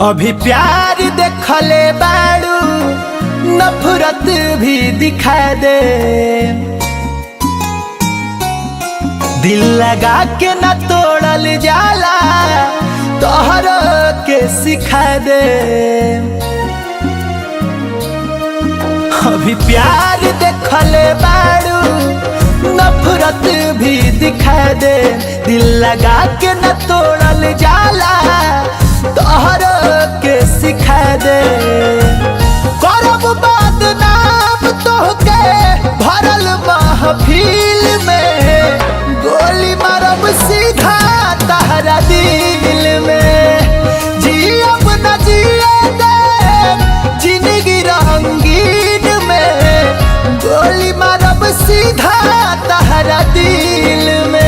अभी प्यार देखले बाड़ू नफरत भी दिखा दे। दिल लगा के न तोड़ल जाला तोहर के सिखा दे। अभी प्यार देखले बाड़ू नफरत भी दिखा दे। दिल लगा के न तोड़ल जाला तोहर के सिखा दे। करब बदनाम तोहके भरल महफिल में, गोली मारब सीधा तहरा दिल में। जियब न जिए दे जिंदगी रंगीन में, गोली मारब सीधा तहरा दिल में।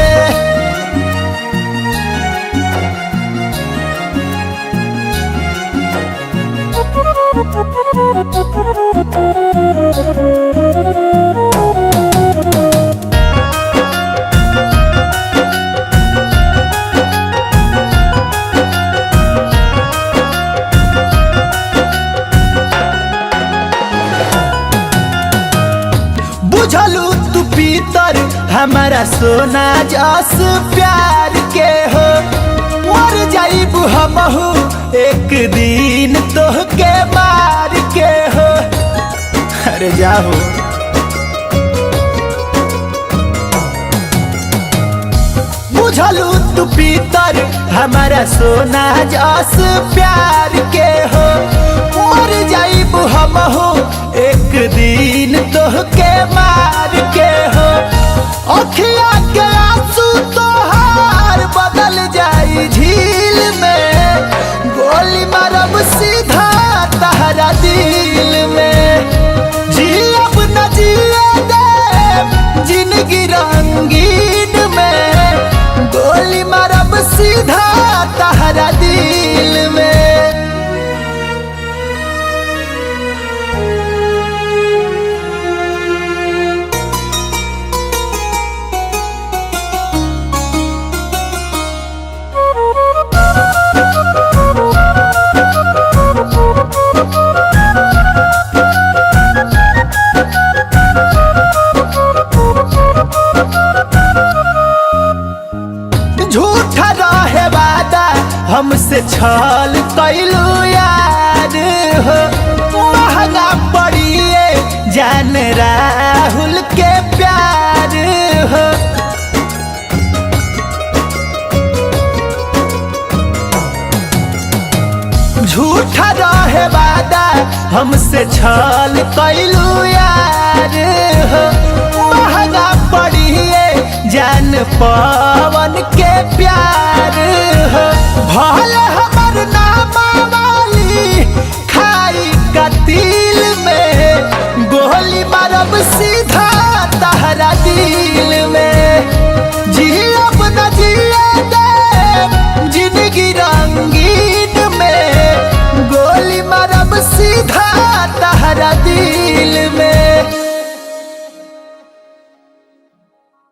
बुझलू तू पीतर हमारा सोना जस प्यार के हो। मर जाइबू हमहू एक दिन तोहके मार के हो। अरे जाओ बुझलू तू पीतर हमारा सोना जस प्यार के हो। मर जाइबू हमहू एक दिन तोहके मार के हो। अखिया के आंसू तोहार बदल जाई झील में, गोली मारब सीधा तहरा दिल में। जियब न जिए दे जिंदगी रंगीन में, गोली मारब सीधा तहरा दिल में। झूठा रहे वादा हमसे छल कैलू यार हो। महंगा पड़िए जान राहुल के प्यार हो। झूठा रहे वादा हमसे छल कैलू यार हो। महंगा पड़िए जान पवन के प्यार